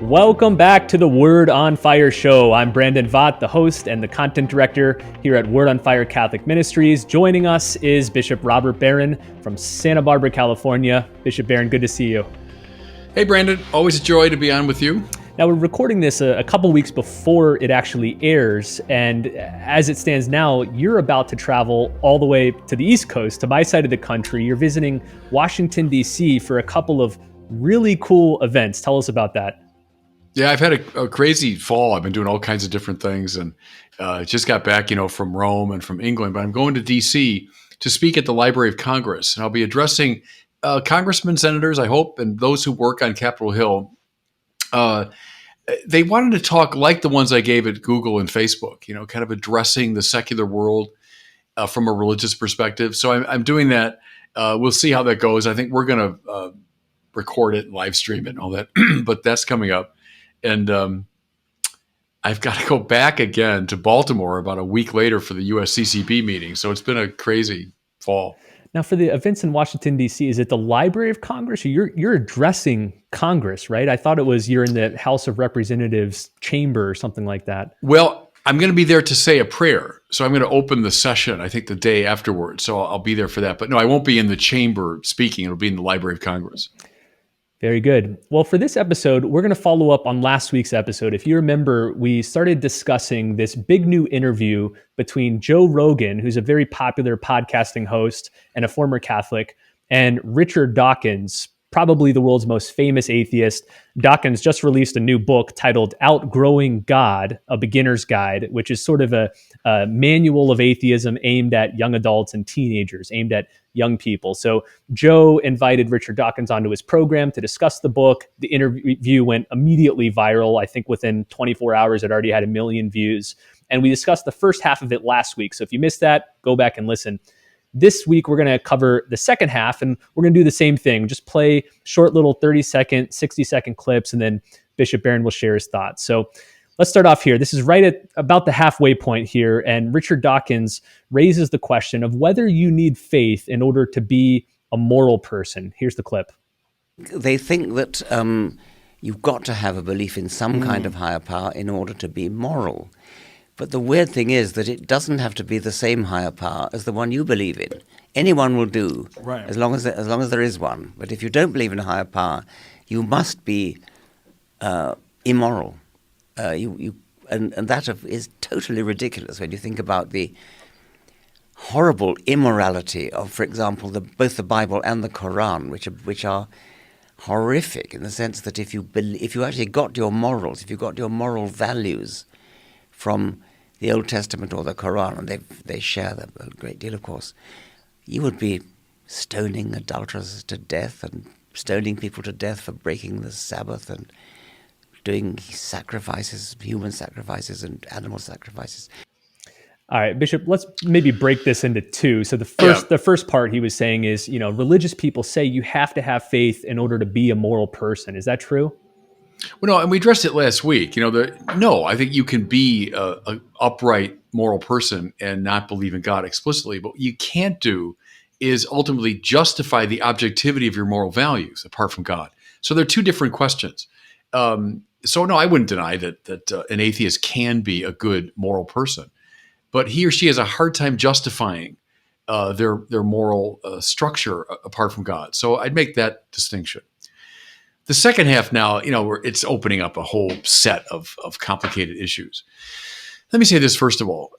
Welcome back to the Word on Fire show. I'm Brandon Vaught, the host and the content director here at Word on Fire Catholic Ministries. Joining us is Bishop Robert Barron from Santa Barbara, California. Bishop Barron, good to see you. Hey, Brandon. Always a joy to be on with you. Now, we're recording this a couple weeks before it actually airs, and as it stands now, you're about to travel all the way to the East Coast, to my side of the country. You're visiting Washington, D.C. for a couple of really cool events. Tell us about that. Yeah, I've had a crazy fall. I've been doing all kinds of different things, and just got back, from Rome and from England. But I'm going to D.C. to speak at the Library of Congress, and I'll be addressing congressmen, senators, I hope, and those who work on Capitol Hill. They wanted to talk like the ones I gave at Google and Facebook, kind of addressing the secular world from a religious perspective. So I'm doing that. We'll see how that goes. I think we're going to record it and live stream it and all that, but that's coming up. And I've got to go back again to Baltimore about a week later for the USCCB meeting. So it's been a crazy fall. Now, for the events in Washington, D.C., is it the Library of Congress? Or you're addressing Congress, right? I thought it was you're in the House of Representatives chamber or something like that. Well, I'm going to be there to say a prayer. So I'm going to open the session, I think, the day afterwards. So I'll be there for that. But no, I won't be in the chamber speaking. It'll be in the Library of Congress. Very good. Well, for this episode, we're going to follow up on last week's episode. If you remember, we started discussing this big new interview between Joe Rogan, who's a very popular podcasting host and a former Catholic, and Richard Dawkins, probably the world's most famous atheist. Dawkins just released a new book titled Outgrowing God, A Beginner's Guide, which is sort of a manual of atheism aimed at young adults and teenagers, aimed at young people. So Joe invited Richard Dawkins onto his program to discuss the book. The interview went immediately viral. I think within 24 hours, it already had 1 million views. And we discussed the first half of it last week. So if you missed that, go back and listen. This week, we're going to cover the second half, and we're going to do the same thing. Just play short little 30-second, 60-second clips, and then Bishop Barron will share his thoughts. So let's start off here. This is right at about the halfway point here, and Richard Dawkins raises the question of whether you need faith in order to be a moral person. Here's the clip. They think that you've got to have a belief in some kind of higher power in order to be moral. But the weird thing is that it doesn't have to be the same higher power as the one you believe in. Anyone will do, right, as long as there is one. But if you don't believe in a higher power, you must be immoral. And that is totally ridiculous when you think about the horrible immorality of, for example, both the Bible and the Quran, which are horrific in the sense that if you actually got your morals, if you got your moral values from the Old Testament or the Quran, and they share them a great deal, of course, you would be stoning adulterers to death and stoning people to death for breaking the Sabbath and doing sacrifices, human sacrifices and animal sacrifices. All right, Bishop, let's maybe break this into two. So the first part he was saying is, religious people say you have to have faith in order to be a moral person. Is that true? Well, no, and we addressed it last week. No, I think you can be an upright moral person and not believe in God explicitly. But what you can't do is ultimately justify the objectivity of your moral values apart from God. So they're two different questions. So no, I wouldn't deny that an atheist can be a good moral person, but he or she has a hard time justifying their moral structure apart from God. So I'd make that distinction. The second half now, it's opening up a whole set of complicated issues. Let me say this first of all.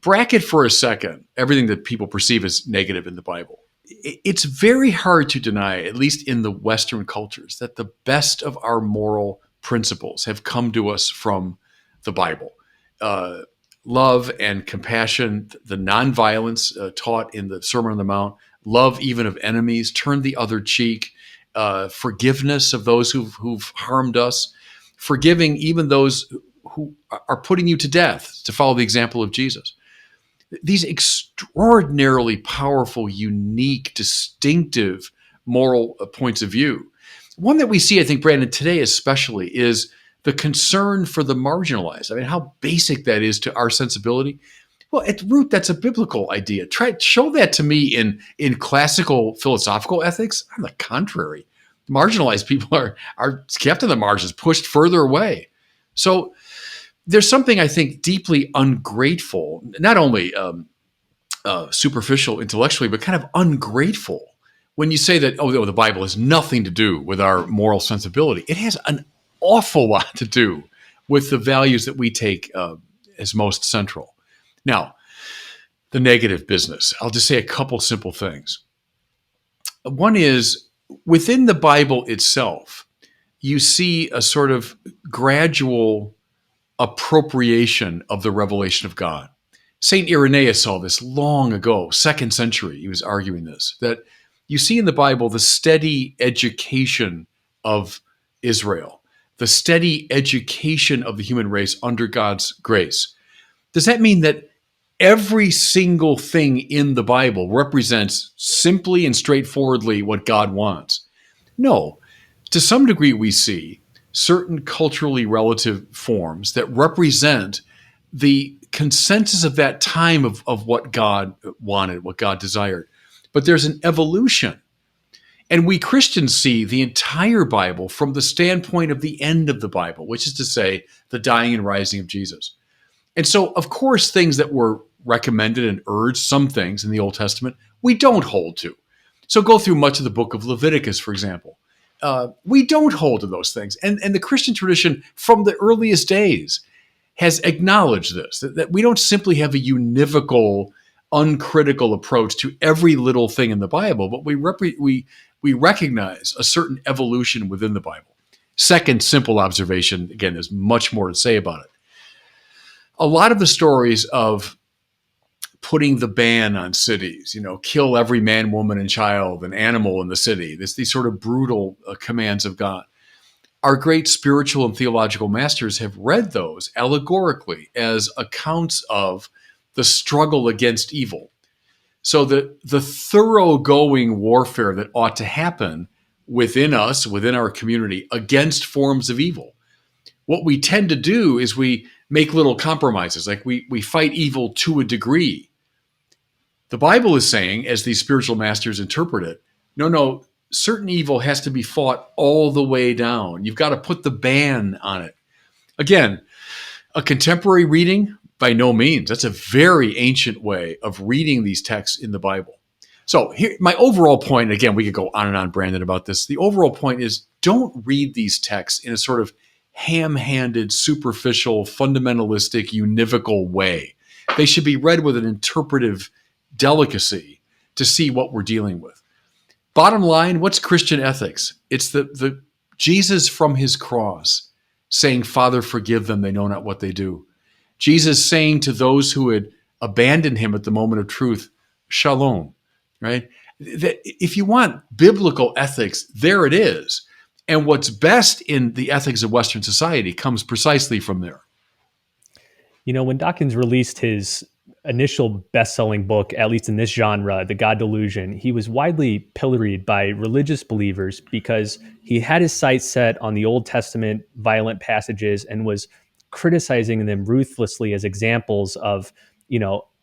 Bracket for a second everything that people perceive as negative in the Bible. It's very hard to deny, at least in the Western cultures, that the best of our moral principles have come to us from the Bible. Love and compassion, the nonviolence taught in the Sermon on the Mount, love even of enemies, turn the other cheek, forgiveness of those who've harmed us, forgiving even those who are putting you to death, to follow the example of Jesus. These extraordinarily powerful, unique, distinctive moral points of view. One that we see, I think, Brandon, today especially, is the concern for the marginalized. I mean, how basic that is to our sensibility. Well, at root, that's a biblical idea. Show that to me in classical philosophical ethics. On the contrary, marginalized people are kept in the margins, pushed further away. So there's something, I think, deeply ungrateful, not only superficial intellectually, but kind of ungrateful when you say that, oh, the Bible has nothing to do with our moral sensibility. It has an awful lot to do with the values that we take as most central. Now, the negative business. I'll just say a couple simple things. One is, within the Bible itself, you see a sort of gradual appropriation of the revelation of God. St. Irenaeus saw this long ago, 2nd century. He was arguing this, that you see in the Bible the steady education of Israel, the steady education of the human race under God's grace. Does that mean that every single thing in the Bible represents simply and straightforwardly what God wants? No. To some degree, we see certain culturally relative forms that represent the consensus of that time of what God wanted, what God desired. But there's an evolution. And we Christians see the entire Bible from the standpoint of the end of the Bible, which is to say, the dying and rising of Jesus. And so, of course, things that were recommended and urged, some things in the Old Testament, we don't hold to. So go through much of the book of Leviticus, for example. We don't hold to those things. And the Christian tradition from the earliest days has acknowledged this, that we don't simply have a univocal, uncritical approach to every little thing in the Bible, but we recognize a certain evolution within the Bible. Second simple observation, again, there's much more to say about it. A lot of the stories of putting the ban on cities, kill every man, woman, and child, and animal in the city, these sort of brutal commands of God. Our great spiritual and theological masters have read those allegorically as accounts of the struggle against evil. So the thoroughgoing warfare that ought to happen within us, within our community, against forms of evil. What we tend to do is we make little compromises, like we fight evil to a degree. The Bible is saying, as these spiritual masters interpret it, no, certain evil has to be fought all the way down. You've got to put the ban on it. Again, a contemporary reading, by no means. That's a very ancient way of reading these texts in the Bible. So here, my overall point, again, we could go on and on, Brandon, about this. The overall point is, don't read these texts in a sort of ham-handed, superficial, fundamentalistic, univocal way. They should be read with an interpretive delicacy to see what we're dealing with. Bottom line, what's Christian ethics? It's the Jesus from his cross saying, Father, forgive them, they know not what they do. Jesus saying to those who had abandoned him at the moment of truth, Shalom, right? If you want biblical ethics, there it is. And what's best in the ethics of Western society comes precisely from there. When Dawkins released his initial best-selling book, at least in this genre, The God Delusion, he was widely pilloried by religious believers because he had his sights set on the Old Testament violent passages and was criticizing them ruthlessly as examples of,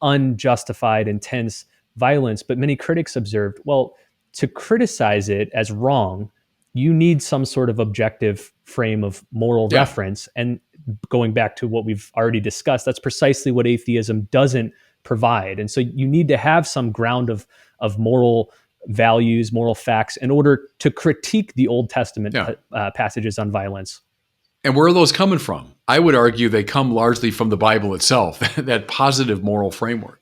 unjustified, intense violence. But many critics observed, well, to criticize it as wrong, you need some sort of objective frame of moral reference. And going back to what we've already discussed, that's precisely what atheism doesn't provide. And so you need to have some ground of moral values, moral facts, in order to critique the Old Testament passages on violence. And where are those coming from? I would argue they come largely from the Bible itself, that positive moral framework.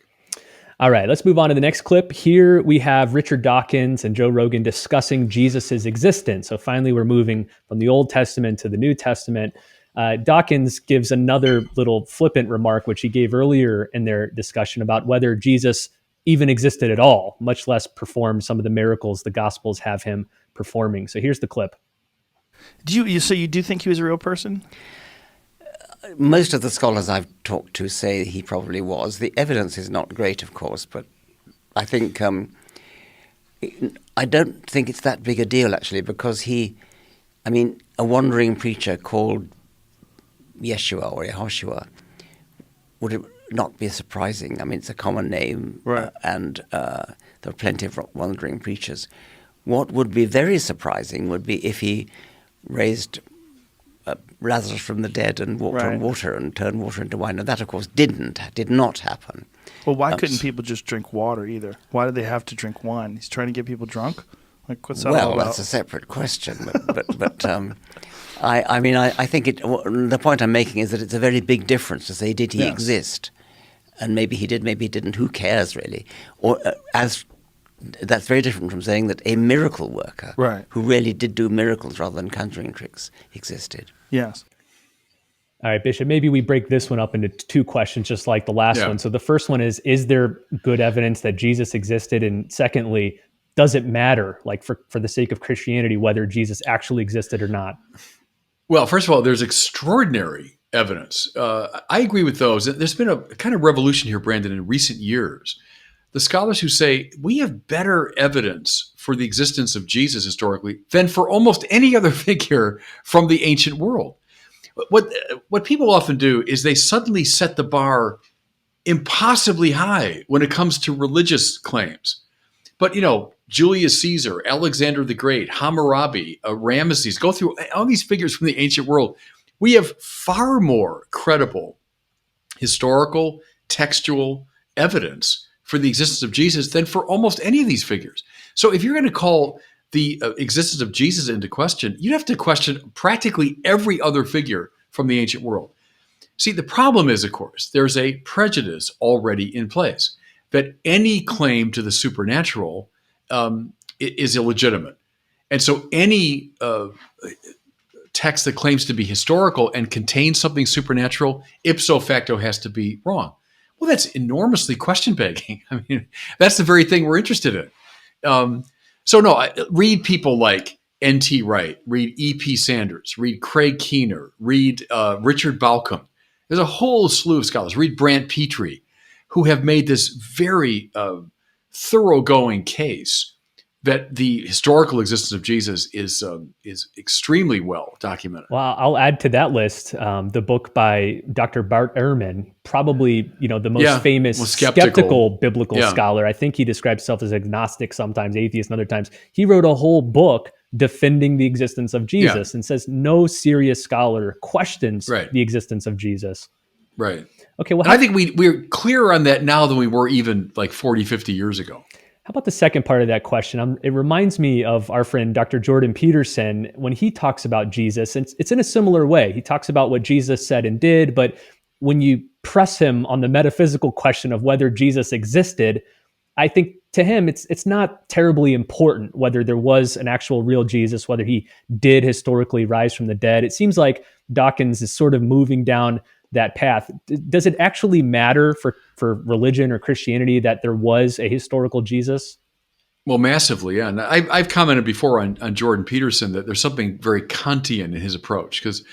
All right, let's move on to the next clip. Here we have Richard Dawkins and Joe Rogan discussing Jesus's existence. So finally, we're moving from the Old Testament to the New Testament. Dawkins gives another little flippant remark, which he gave earlier in their discussion about whether Jesus even existed at all, much less performed some of the miracles the Gospels have him performing. So here's the clip. So you do think he was a real person? Most of the scholars I've talked to say he probably was. The evidence is not great, of course, but I think I don't think it's that big a deal, actually, because a wandering preacher called Yeshua or Yehoshua would not be surprising. It's a common name, right. And there are plenty of wandering preachers. What would be very surprising would be if he raised Lazarus from the dead and walked on water and turned water into wine. And that, of course, did not happen. Well, why couldn't people just drink water either? Why did they have to drink wine? He's trying to get people drunk? Like, what's that all about? Well, that's a separate question. But I think the point I'm making is that it's a very big difference to say, did he exist? And maybe he did, maybe he didn't. Who cares, really? Or that's very different from saying that a miracle worker who really did do miracles rather than conjuring tricks existed. Yes. All right, Bishop, maybe we break this one up into two questions, just like the last one. So the first one is there good evidence that Jesus existed? And secondly, does it matter, like for the sake of Christianity, whether Jesus actually existed or not? Well, first of all, there's extraordinary evidence. I agree with those. There's been a kind of revolution here, Brandon, in recent years. The scholars who say we have better evidence for the existence of Jesus historically than for almost any other figure from the ancient world. What people often do is they suddenly set the bar impossibly high when it comes to religious claims. But, Julius Caesar, Alexander the Great, Hammurabi, Ramesses, go through all these figures from the ancient world. We have far more credible historical, textual evidence for the existence of Jesus than for almost any of these figures. So if you're going to call the existence of Jesus into question, you'd have to question practically every other figure from the ancient world. See, the problem is, of course, there's a prejudice already in place that any claim to the supernatural is illegitimate. And so any text that claims to be historical and contains something supernatural, ipso facto has to be wrong. Well, that's enormously question-begging. I mean, that's the very thing we're interested in. Read people like N.T. Wright, read E.P. Sanders, read Craig Keener, read Richard Balcom. There's a whole slew of scholars. Read Brant Petrie, who have made this very thoroughgoing case that the historical existence of Jesus is extremely well documented. Well, I'll add to that list the book by Dr. Bart Ehrman, probably the most famous skeptical biblical scholar. I think he describes himself as agnostic, sometimes atheist, and other times. He wrote a whole book defending the existence of Jesus and says no serious scholar questions the existence of Jesus. Right. Okay. Well, I think we're clearer on that now than we were even like 40, 50 years ago. How about the second part of that question? It reminds me of our friend Dr. Jordan Peterson when he talks about Jesus. And it's in a similar way. He talks about what Jesus said and did, but when you press him on the metaphysical question of whether Jesus existed, I think to him it's not terribly important whether there was an actual real Jesus, whether he did historically rise from the dead. It seems like Dawkins is sort of moving down that path. Does it actually matter for religion or Christianity that there was a historical Jesus? Well, massively, yeah. And I've commented before on Jordan Peterson that there's something very Kantian in his approach. Because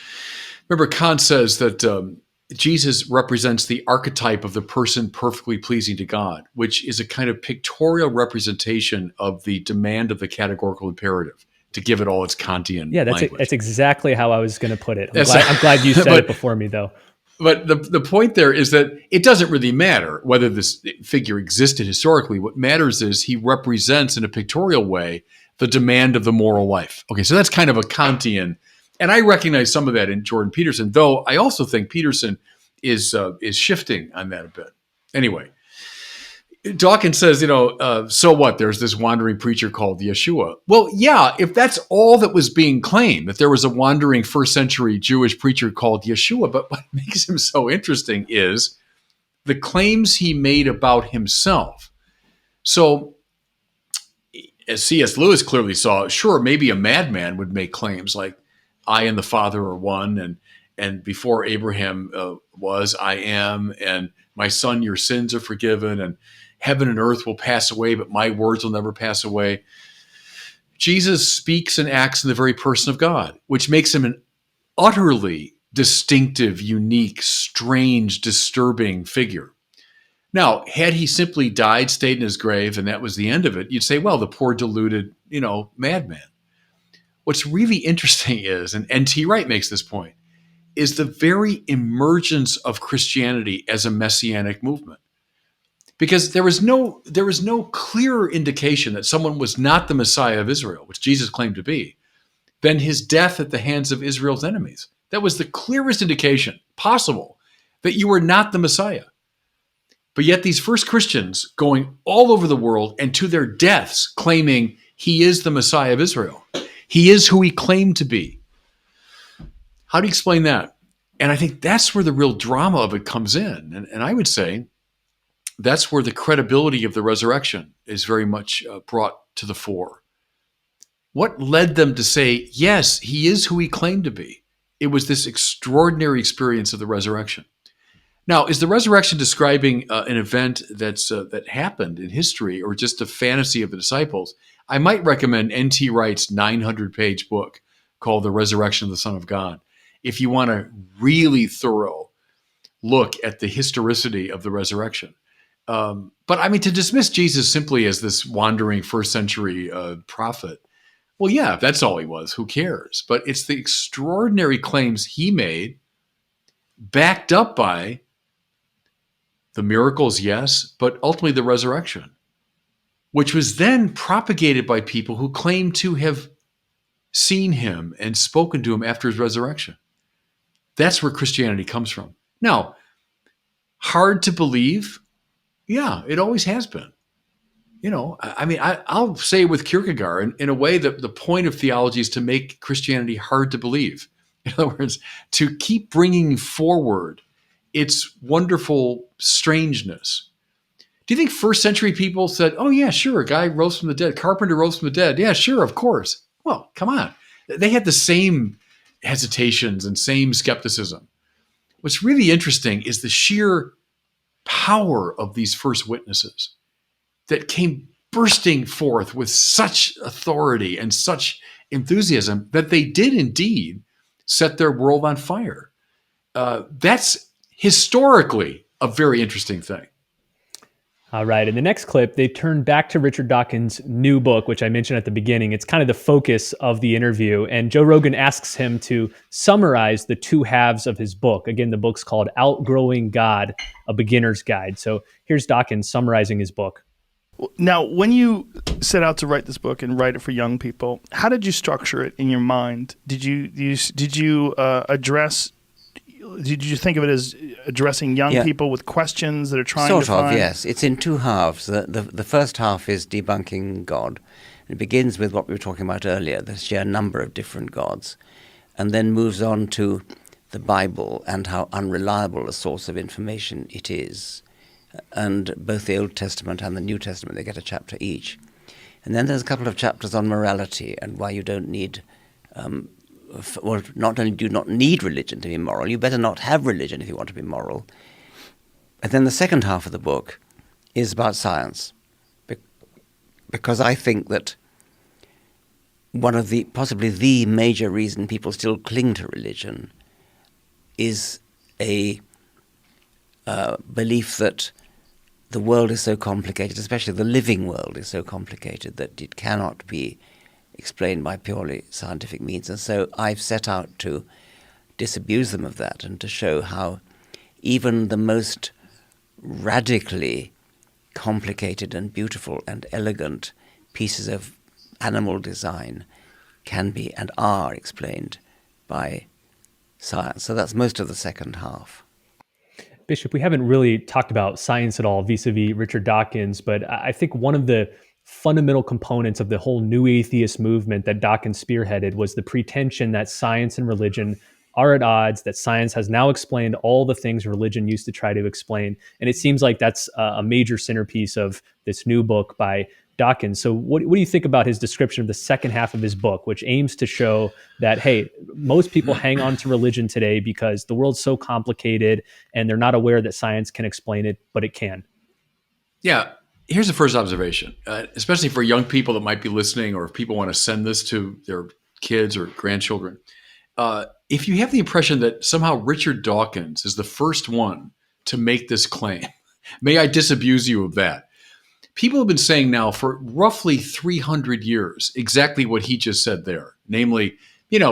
remember, Kant says that Jesus represents the archetype of the person perfectly pleasing to God, which is a kind of pictorial representation of the demand of the categorical imperative, to give it all its Kantian language. That's exactly how I was going to put it. I'm glad you said it before me, though. But the point there is that it doesn't really matter whether this figure existed historically. What matters is he represents in a pictorial way the demand of the moral life. Okay, so that's kind of a Kantian, and I recognize some of that in Jordan Peterson, though I also think Peterson is shifting on that a bit. Anyway, Dawkins says, so what? There's this wandering preacher called Yeshua. Well, yeah, if that's all that was being claimed, that there was a wandering first century Jewish preacher called Yeshua, but what makes him so interesting is the claims he made about himself. So, as C.S. Lewis clearly saw, sure, maybe a madman would make claims like, I and the Father are one, and before Abraham was, I am, and my son, your sins are forgiven, and heaven and earth will pass away, but my words will never pass away. Jesus speaks and acts in the very person of God, which makes him an utterly distinctive, unique, strange, disturbing figure. Now, had he simply died, stayed in his grave, and that was the end of it, you'd say, well, the poor deluded, madman. What's really interesting is, and N.T. Wright makes this point, is the very emergence of Christianity as a messianic movement. because there was no clearer indication that someone was not the Messiah of Israel, which Jesus claimed to be, than his death at the hands of Israel's enemies. That was the clearest indication possible that you were not the Messiah. But yet these first Christians going all over the world and to their deaths claiming he is the Messiah of Israel. He is who he claimed to be. How do you explain that? And I think that's where the real drama of it comes in. And I would say that's where the credibility of the resurrection is very much brought to the fore. What led them to say, yes, he is who he claimed to be? It was this extraordinary experience of the resurrection. Now, is the resurrection describing an event that happened in history or just a fantasy of the disciples? I might recommend N.T. Wright's 900-page book called The Resurrection of the Son of God, if you want a really thorough look at the historicity of the resurrection. But I mean, to dismiss Jesus simply as this wandering first century prophet, well, yeah, if that's all he was, who cares? But it's the extraordinary claims he made, backed up by the miracles, yes, but ultimately the resurrection, which was then propagated by people who claimed to have seen him and spoken to him after his resurrection. That's where Christianity comes from. Now, hard to believe? Yeah, it always has been. You know, I mean, I'll say with Kierkegaard, in a way that the point of theology is to make Christianity hard to believe. In other words, to keep bringing forward its wonderful strangeness. Do you think first century people said, oh yeah, sure, a guy rose from the dead, carpenter rose from the dead. Yeah, sure, of course. Well, come on. They had the same hesitations and same skepticism. What's really interesting is the sheer power of these first witnesses that came bursting forth with such authority and such enthusiasm that they did indeed set their world on fire. That's historically a very interesting thing. All right. In the next clip, they turn back to Richard Dawkins' new book, which I mentioned at the beginning. It's kind of the focus of the interview. And Joe Rogan asks him to summarize the two halves of his book. Again, the book's called Outgrowing God, A Beginner's Guide. So here's Dawkins summarizing his book. Now, when you set out to write this book and write it for young people, how did you structure it in your mind? Did you think of it as addressing young people with questions that are trying to find? Sort of, yes. It's in two halves. The first half is debunking God. It begins with what we were talking about earlier, the sheer number of different gods, and then moves on to the Bible and how unreliable a source of information it is. And both the Old Testament and the New Testament, they get a chapter each. And then there's a couple of chapters on morality and why you don't need, not only do you not need religion to be moral, you better not have religion if you want to be moral. And then the second half of the book is about science, because I think that one of possibly the major reason people still cling to religion is a belief that the world is so complicated, especially the living world is so complicated that it cannot be explained by purely scientific means. And so I've set out to disabuse them of that and to show how even the most radically complicated and beautiful and elegant pieces of animal design can be and are explained by science. So that's most of the second half. Bishop, we haven't really talked about science at all vis-a-vis Richard Dawkins, but I think one of the fundamental components of the whole new atheist movement that Dawkins spearheaded was the pretension that science and religion are at odds, that science has now explained all the things religion used to try to explain. And it seems like that's a major centerpiece of this new book by Dawkins. So what do you think about his description of the second half of his book, which aims to show that, hey, most people hang on to religion today because the world's so complicated and they're not aware that science can explain it, but it can? Yeah. Here's the first observation, especially for young people that might be listening, or if people want to send this to their kids or grandchildren. If you have the impression that somehow Richard Dawkins is the first one to make this claim, may I disabuse you of that? People have been saying now for roughly 300 years exactly what he just said there. Namely,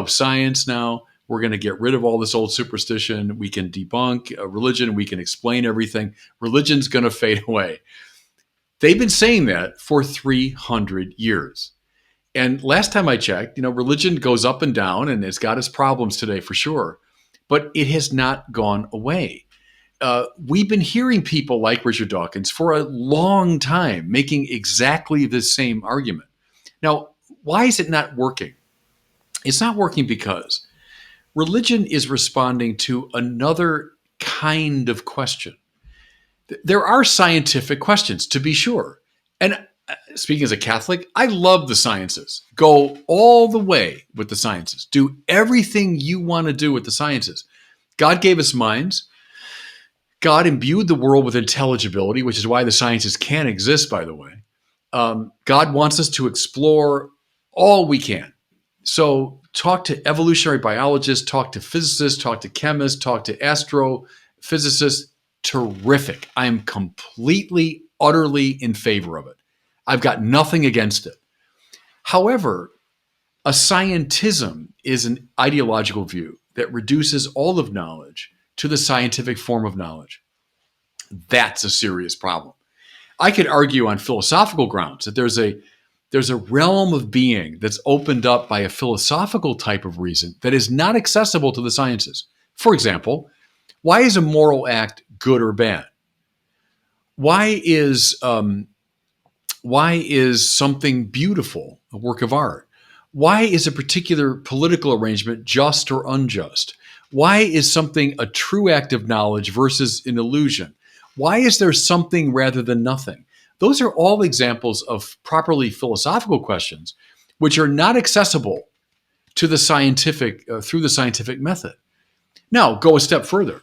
science now, We're going to get rid of all this old superstition. We can debunk religion. We can explain everything. Religion's going to fade away. They've been saying that for 300 years. And last time I checked, religion goes up and down, and it's got its problems today for sure, but it has not gone away. We've been hearing people like Richard Dawkins for a long time making exactly the same argument. Now, why is it not working? It's not working because religion is responding to another kind of question. There are scientific questions, to be sure. And speaking as a Catholic, I love the sciences. Go all the way with the sciences. Do everything you want to do with the sciences. God gave us minds. God imbued the world with intelligibility, which is why the sciences can exist, by the way. God wants us to explore all we can. So talk to evolutionary biologists, talk to physicists, talk to chemists, talk to astrophysicists. Terrific. I'm completely, utterly in favor of it. I've got nothing against it. However, a scientism is an ideological view that reduces all of knowledge to the scientific form of knowledge. That's a serious problem. I could argue on philosophical grounds that there's a realm of being that's opened up by a philosophical type of reason that is not accessible to the sciences. For example, why is a moral act good or bad? Why is something beautiful a work of art? Why is a particular political arrangement just or unjust? Why is something a true act of knowledge versus an illusion? Why is there something rather than nothing? Those are all examples of properly philosophical questions which are not accessible to the scientific through the scientific method. Now, go a step further.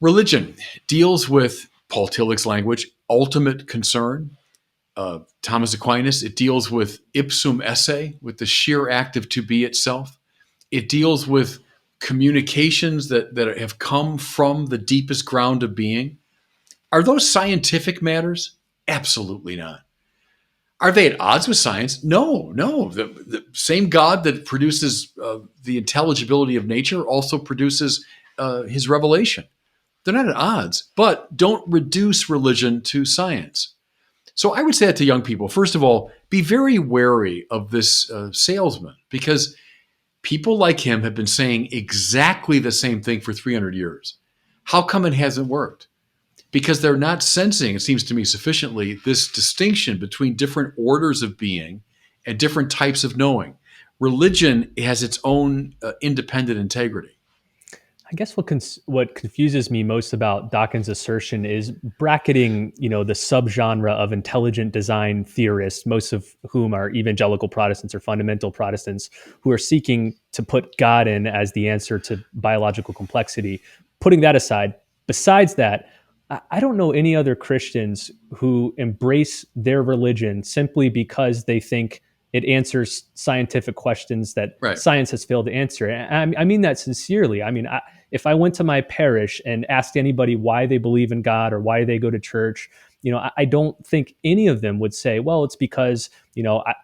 Religion deals with, Paul Tillich's language, ultimate concern. Thomas Aquinas, it deals with ipsum esse, with the sheer act of to be itself. It deals with communications that have come from the deepest ground of being. Are those scientific matters? Absolutely not. Are they at odds with science? No. The same God that produces the intelligibility of nature also produces his revelation. They're not at odds, but don't reduce religion to science. So I would say that to young people. First of all, be very wary of this salesman, because people like him have been saying exactly the same thing for 300 years. How come it hasn't worked? Because they're not sensing, it seems to me sufficiently, this distinction between different orders of being and different types of knowing. Religion has its own independent integrity. I guess what confuses me most about Dawkins' assertion is bracketing, the subgenre of intelligent design theorists, most of whom are evangelical Protestants or fundamental Protestants, who are seeking to put God in as the answer to biological complexity. Putting that aside, besides that, I don't know any other Christians who embrace their religion simply because they think it answers scientific questions that science has failed to answer. And I mean that sincerely. I mean, if I went to my parish and asked anybody why they believe in God or why they go to church, I don't think any of them would say, well, it's because,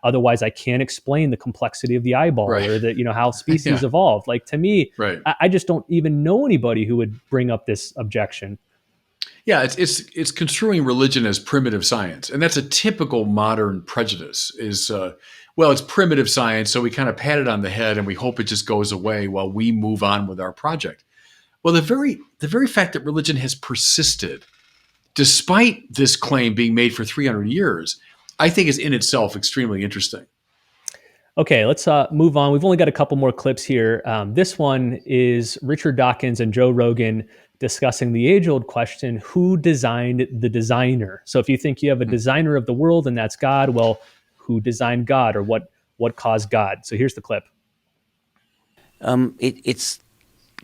otherwise I can't explain the complexity of the eyeball or how species evolved. Like, to me, I just don't even know anybody who would bring up this objection. Yeah, it's construing religion as primitive science, and that's a typical modern prejudice. It's primitive science, so we kind of pat it on the head and we hope it just goes away while we move on with our project. Well, the very fact that religion has persisted, despite this claim being made for 300 years, I think is in itself extremely interesting. Okay, let's move on. We've only got a couple more clips here. This one is Richard Dawkins and Joe Rogan discussing the age-old question, who designed the designer? So if you think you have a designer of the world and that's God, well, who designed God, or what caused God? So here's the clip. It's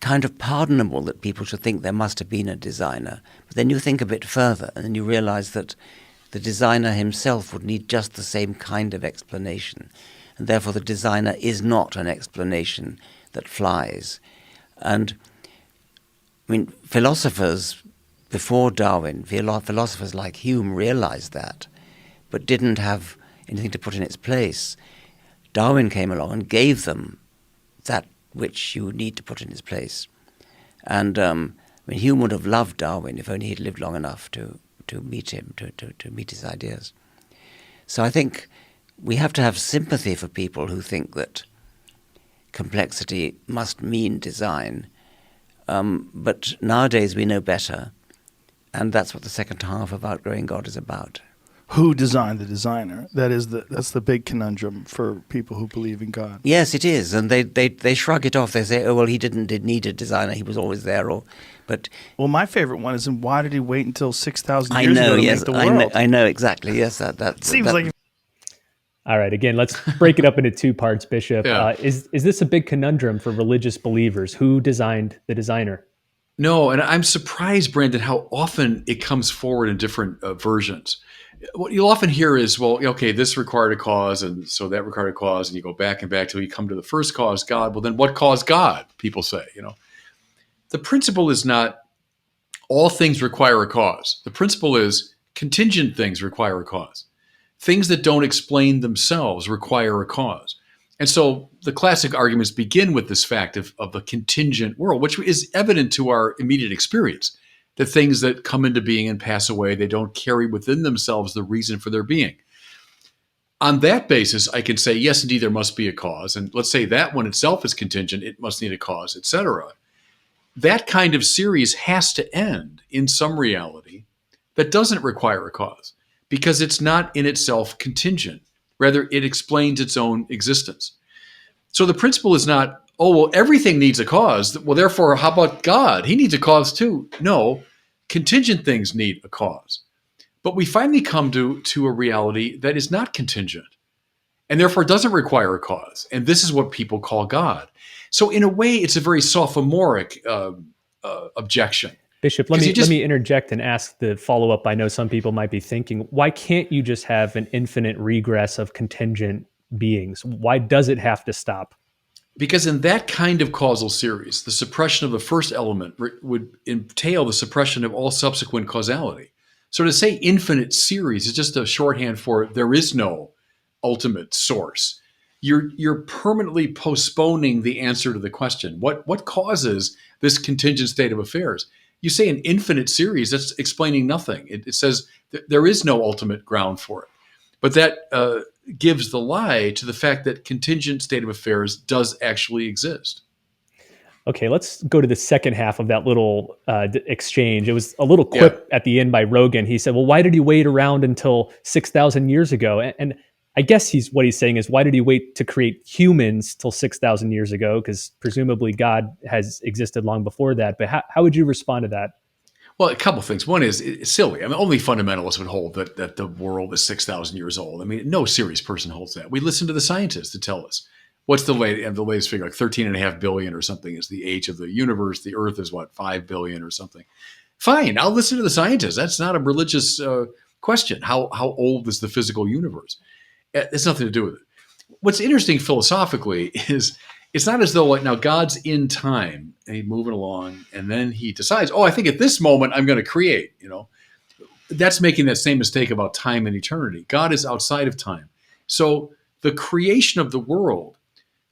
kind of pardonable that people should think there must have been a designer. But then you think a bit further and then you realize that the designer himself would need just the same kind of explanation. And therefore the designer is not an explanation that flies. And I mean, philosophers before Darwin, philosophers like Hume realized that, but didn't have anything to put in its place. Darwin came along and gave them that which you need to put in its place. And I mean, Hume would have loved Darwin if only he'd lived long enough to meet him, to meet his ideas. So I think we have to have sympathy for people who think that complexity must mean design. But nowadays we know better, and that's what the second half of Outgrowing God is about. Who designed the designer? That's the big conundrum for people who believe in God. Yes, it is, and they shrug it off. They say, "Oh well, he didn't need a designer; he was always there." But my favorite one is, why did he wait until 6,000 years ago to make the world? I know exactly. Yes, that seems like. All right, again, let's break it up into two parts, Bishop. Yeah. Is this a big conundrum for religious believers? Who designed the designer? No, and I'm surprised, Brandon, how often it comes forward in different versions. What you'll often hear is, well, okay, this required a cause, and so that required a cause, and you go back and back till you come to the first cause, God. Well, then what caused God? People say, The principle is not all things require a cause. The principle is contingent things require a cause. Things that don't explain themselves require a cause. And so the classic arguments begin with this fact of the contingent world, which is evident to our immediate experience. The things that come into being and pass away, they don't carry within themselves the reason for their being. On that basis, I can say, yes, indeed, there must be a cause. And let's say that one itself is contingent, it must need a cause, etc. That kind of series has to end in some reality that doesn't require a cause, because it's not in itself contingent. Rather, it explains its own existence. So the principle is not, oh, well, everything needs a cause. Well, therefore, how about God? He needs a cause too. No, contingent things need a cause. But we finally come to a reality that is not contingent and therefore doesn't require a cause. And this is what people call God. So in a way, it's a very sophomoric objection. Bishop, let me interject and ask the follow-up. I know some people might be thinking, why can't you just have an infinite regress of contingent beings? Why does it have to stop? Because in that kind of causal series, the suppression of the first element would entail the suppression of all subsequent causality. So to say infinite series is just a shorthand for there is no ultimate source. You're permanently postponing the answer to the question. What causes this contingent state of affairs? You say an infinite series, that's explaining nothing. It says there is no ultimate ground for it. But that gives the lie to the fact that contingent state of affairs does actually exist. Okay, let's go to the second half of that little exchange. It was a little quip at the end by Rogan. He said, well, why did he wait around until 6,000 years ago? And I guess what he's saying is, why did he wait to create humans till 6,000 years ago? Because presumably God has existed long before that. But how would you respond to that? Well, a couple of things. One is, it's silly. I mean, only fundamentalists would hold that the world is 6,000 years old. I mean, no serious person holds that. We listen to the scientists to tell us. What's the latest figure? Like 13.5 billion or something is the age of the universe. The Earth is 5 billion or something. Fine, I'll listen to the scientists. That's not a religious question. How old is the physical universe? It's nothing to do with it. What's interesting philosophically is it's not as though now God's in time and he's moving along and then he decides, I think at this moment I'm going to create, That's making that same mistake about time and eternity. God is outside of time. So the creation of the world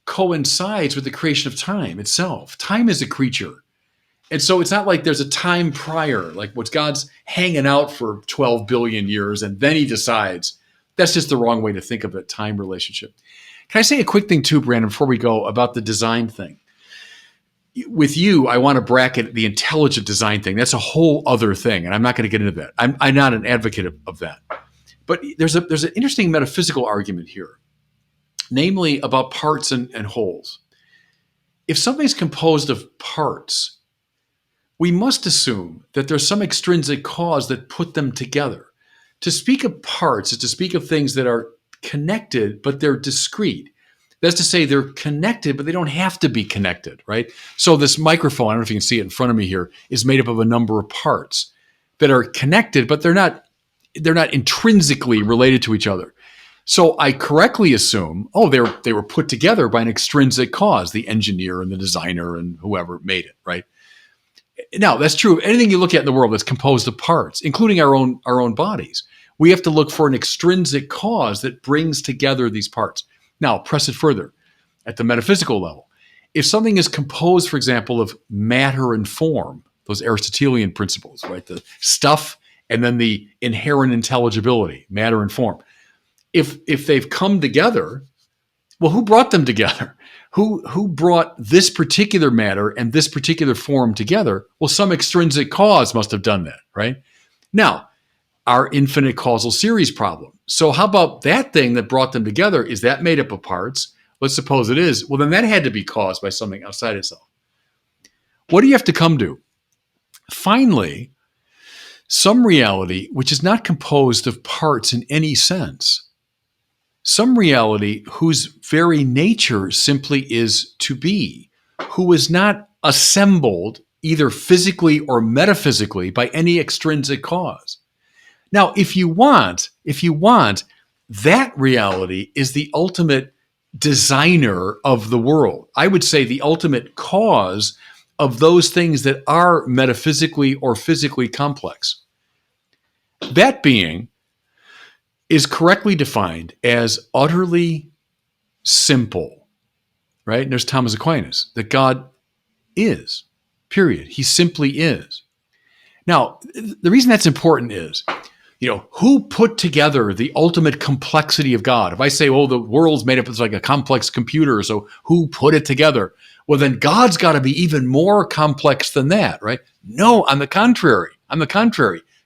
coincides with the creation of time itself. Time is a creature. And so it's not like there's a time prior, like what's God's hanging out for 12 billion years and then he decides. That's just the wrong way to think of a time relationship. Can I say a quick thing too, Brandon, before we go about the design thing? With you, I want to bracket the intelligent design thing. That's a whole other thing, and I'm not going to get into that. I'm not an advocate of that. But there's an interesting metaphysical argument here, namely about parts and wholes. If something's composed of parts, we must assume that there's some extrinsic cause that put them together. To speak of parts is to speak of things that are connected, but they're discrete. That's to say they're connected, but they don't have to be connected, right? So this microphone, I don't know if you can see it in front of me here, is made up of a number of parts that are connected, but they're not intrinsically related to each other. So I correctly assume, they were put together by an extrinsic cause, the engineer and the designer and whoever made it, right? Now, that's true of anything you look at in the world that's composed of parts, including our own bodies. We have to look for an extrinsic cause that brings together these parts. Now, press it further at the metaphysical level. if something is composed, for example, of matter and form, those Aristotelian principles, right? The stuff and then the inherent intelligibility, matter and form. If they've come together, well, who brought them together? Who brought this particular matter and this particular form together? Well, some extrinsic cause must have done that, right? Now, our infinite causal series problem. So how about that thing that brought them together? Is that made up of parts? Let's suppose it is. Well, then that had to be caused by something outside itself. What do you have to come to? Finally, some reality which is not composed of parts in any sense. Some reality whose very nature simply is to be, who is not assembled either physically or metaphysically by any extrinsic cause. Now, if you want, that reality is the ultimate designer of the world. I would say the ultimate cause of those things that are metaphysically or physically complex. That being is correctly defined as utterly simple, right? And there's Thomas Aquinas, that God is, period. He simply is. Now, the reason that's important is, who put together the ultimate complexity of God? If I say, oh, the world's made up of like a complex computer, so who put it together? Well, then God's got to be even more complex than that, right? No, on the contrary.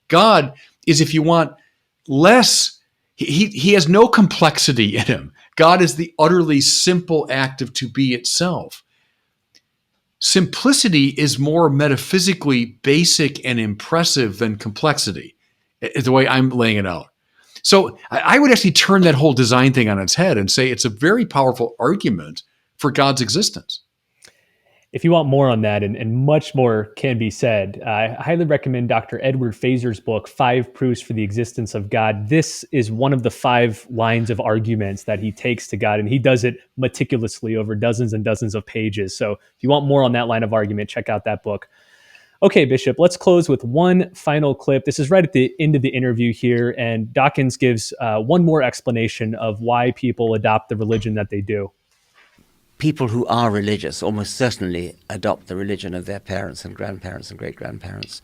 God is, if you want, less. He has no complexity in him. God is the utterly simple act of to be itself. Simplicity is more metaphysically basic and impressive than complexity, the way I'm laying it out. So I would actually turn that whole design thing on its head and say it's a very powerful argument for God's existence. If you want more on that, and much more can be said, I highly recommend Dr. Edward Fazer's book, 5 Proofs for the Existence of God. This is one of the 5 lines of arguments that he takes to God, and he does it meticulously over dozens and dozens of pages. So if you want more on that line of argument, check out that book. Okay, Bishop, let's close with one final clip. This is right at the end of the interview here, and Dawkins gives one more explanation of why people adopt the religion that they do. People who are religious almost certainly adopt the religion of their parents and grandparents and great-grandparents.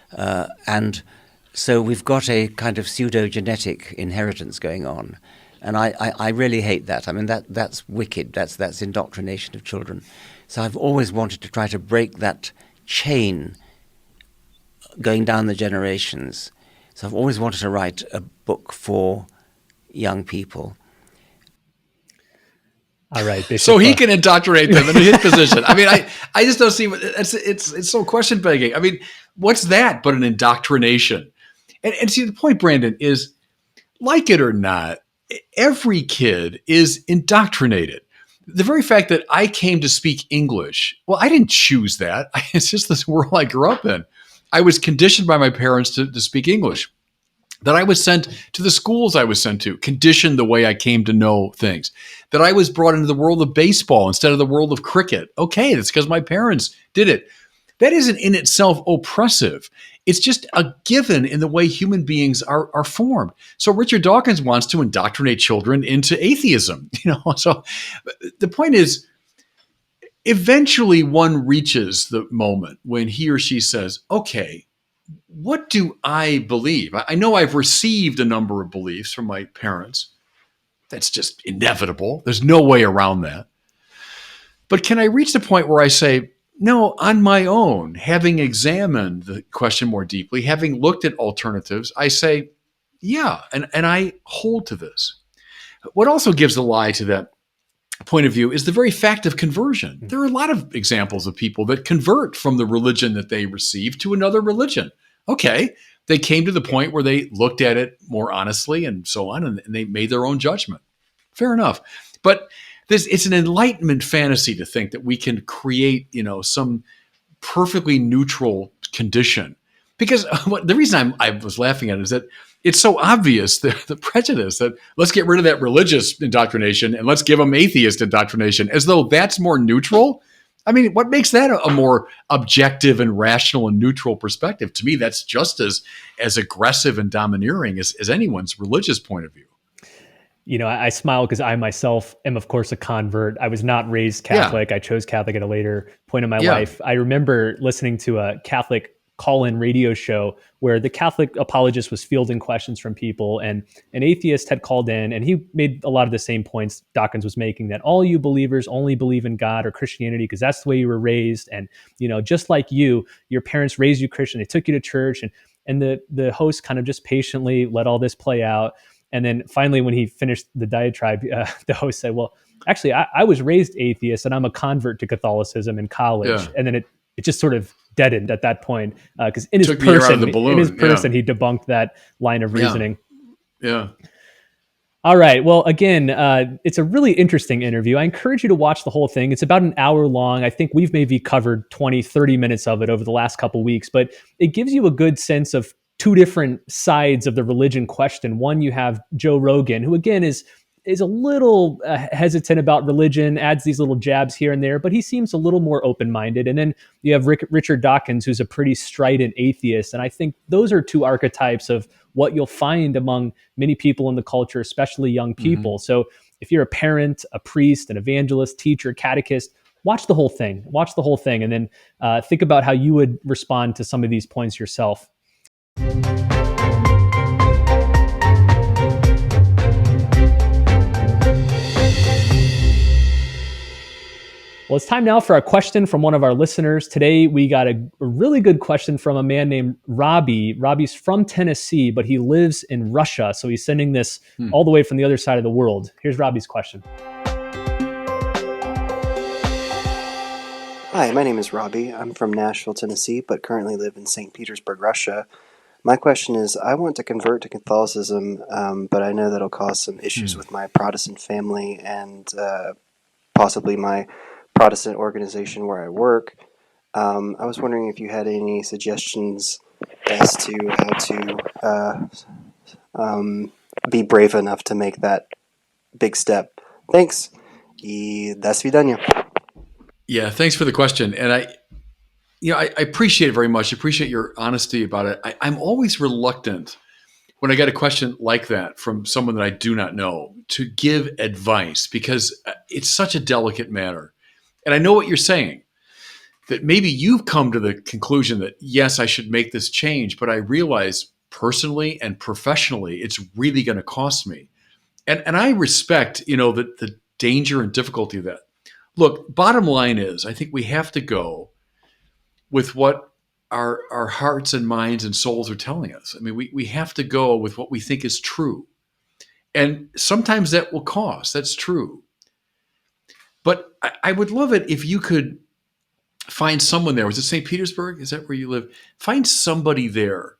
And so we've got a kind of pseudo-genetic inheritance going on. And I really hate that. I mean, that's wicked. That's indoctrination of children. So I've always wanted to try to break that chain going down the generations. So I've always wanted to write a book for young people. All right, Bishop. So he can indoctrinate them in his position. I mean, I just don't see what it's so question begging. I mean, what's that but an indoctrination? And see, the point, Brandon, is like it or not, every kid is indoctrinated. The very fact that I came to speak English, well, I didn't choose that. It's just this world I grew up in. I was conditioned by my parents to speak English. That I was sent to the schools I was sent to, conditioned the way I came to know things. That I was brought into the world of baseball instead of the world of cricket. Okay, that's because my parents did it. That isn't in itself oppressive. It's just a given in the way human beings are formed. So Richard Dawkins wants to indoctrinate children into atheism. So the point is, eventually one reaches the moment when he or she says, okay, what do I believe? I know I've received a number of beliefs from my parents. That's just inevitable. There's no way around that. But can I reach the point where I say, no, on my own, having examined the question more deeply, having looked at alternatives, I say, yeah, and I hold to this. What also gives the lie to that point of view is the very fact of conversion. There are a lot of examples of people that convert from the religion that they received to another religion. Okay, they came to the point where they looked at it more honestly and so on, and they made their own judgment. Fair enough. But it's an enlightenment fantasy to think that we can create, some perfectly neutral condition. Because the reason I was laughing at it is that it's so obvious, the prejudice, that let's get rid of that religious indoctrination and let's give them atheist indoctrination, as though that's more neutral. I mean, what makes that a more objective and rational and neutral perspective? To me, that's just as aggressive and domineering as anyone's religious point of view. I smile because I myself am, of course, a convert. I was not raised Catholic. I chose Catholic at a later point in my Yeah. life. I remember listening to a Catholic call-in radio show where the Catholic apologist was fielding questions from people, and an atheist had called in, and he made a lot of the same points Dawkins was making, that all you believers only believe in God or Christianity because that's the way you were raised. And, just like your parents raised you Christian, they took you to church, and the host kind of just patiently let all this play out. And then finally, when he finished the diatribe, the host said, well, actually, I was raised atheist and I'm a convert to Catholicism in college. Yeah. And then it just sort of deadened at that point, because in his Took the air out of person, the balloon. he debunked that line of reasoning. Yeah. All right. Well, again, it's a really interesting interview. I encourage you to watch the whole thing. It's about an hour long. I think we've maybe covered 20, 30 minutes of it over the last couple of weeks, but it gives you a good sense of two different sides of the religion question. One, you have Joe Rogan, who again is a little hesitant about religion, adds these little jabs here and there, but he seems a little more open-minded. And then you have Richard Dawkins, who's a pretty strident atheist. And I think those are two archetypes of what you'll find among many people in the culture, especially young people. So if you're a parent, a priest, an evangelist, teacher, catechist, watch the whole thing. Watch the whole thing, and then think about how you would respond to some of these points yourself. Well, it's time now for a question from one of our listeners. Today, we got a really good question from a man named Robbie. Robbie's from Tennessee, but he lives in Russia. So he's sending this all the way from the other side of the world. Here's Robbie's question. Hi, my name is Robbie. I'm from Nashville, Tennessee, but currently live in St. Petersburg, Russia. My question is, I want to convert to Catholicism, but I know that'll cause some issues with my Protestant family and possibly my Protestant organization where I work. I was wondering if you had any suggestions as to how to be brave enough to make that big step. Thanks. И до свидания. Yeah, thanks for the question. And I appreciate it very much. I appreciate your honesty about it. I'm always reluctant when I get a question like that from someone that I do not know to give advice, because it's such a delicate matter. And I know what you're saying, that maybe you've come to the conclusion that, yes, I should make this change, but I realize personally and professionally, it's really going to cost me. And I respect, the danger and difficulty of that. Look, bottom line is, I think we have to go with what our hearts and minds and souls are telling us. I mean, we have to go with what we think is true. And sometimes that will cost. That's true. But I would love it if you could find someone there. Was it St. Petersburg? Is that where you live? Find somebody there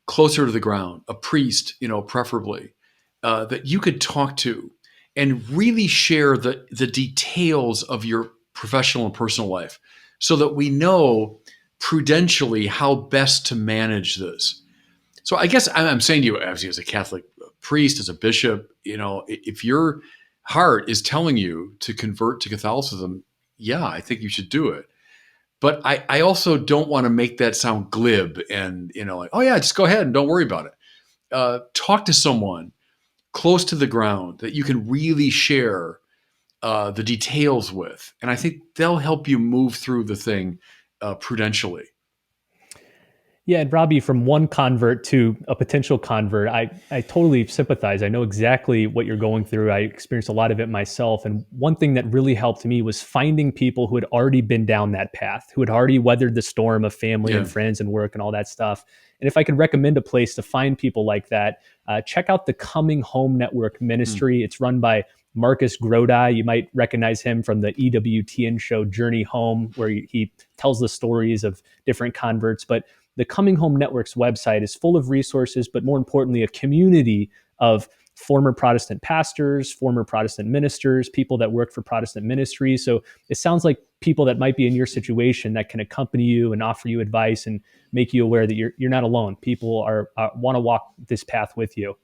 closer to the ground, a priest, preferably, that you could talk to and really share the details of your professional and personal life so that we know prudentially how best to manage this. So I guess I'm saying to you, as a Catholic priest, as a bishop, if your heart is telling you to convert to Catholicism, yeah, I think you should do it. But I also don't want to make that sound glib and, like, oh yeah, just go ahead and don't worry about it. Talk to someone close to the ground that you can really share the details with. And I think they'll help you move through the thing prudentially. Yeah, and Robbie, from one convert to a potential convert, I totally sympathize. I know exactly what you're going through. I experienced a lot of it myself. And one thing that really helped me was finding people who had already been down that path, who had already weathered the storm of family and friends and work and all that stuff. And if I could recommend a place to find people like that, check out the Coming Home Network Ministry. It's run by Marcus Grodi. You might recognize him from the EWTN show Journey Home, where he tells the stories of different converts. But the Coming Home Network's website is full of resources, but more importantly, a community of former Protestant pastors, former Protestant ministers, people that work for Protestant ministries. So it sounds like people that might be in your situation that can accompany you and offer you advice and make you aware that you're not alone. People want to walk this path with you.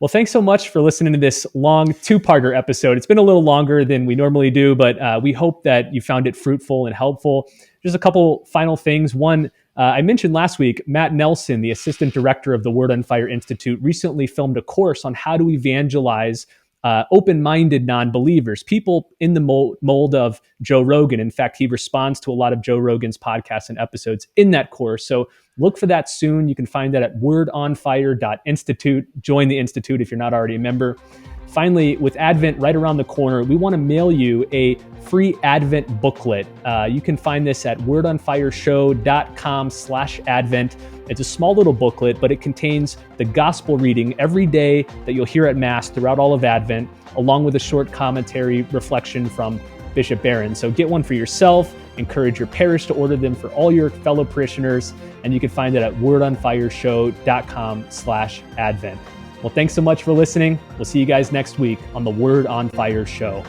Well, thanks so much for listening to this long two-parter episode. It's been a little longer than we normally do, but we hope that you found it fruitful and helpful. Just a couple final things. One, I mentioned last week, Matt Nelson, the assistant director of the Word on Fire Institute, recently filmed a course on how to evangelize open-minded non-believers, people in the mold of Joe Rogan. In fact, he responds to a lot of Joe Rogan's podcasts and episodes in that course. So look for that soon. You can find that at wordonfire.institute. Join the Institute if you're not already a member. Finally, with Advent right around the corner, we want to mail you a free Advent booklet. You can find this at wordonfireshow.com/Advent. It's a small little booklet, but it contains the gospel reading every day that you'll hear at Mass throughout all of Advent, along with a short commentary reflection from Bishop Barron. So get one for yourself, encourage your parish to order them for all your fellow parishioners, and you can find it at wordonfireshow.com/Advent. Well, thanks so much for listening. We'll see you guys next week on the Word on Fire Show.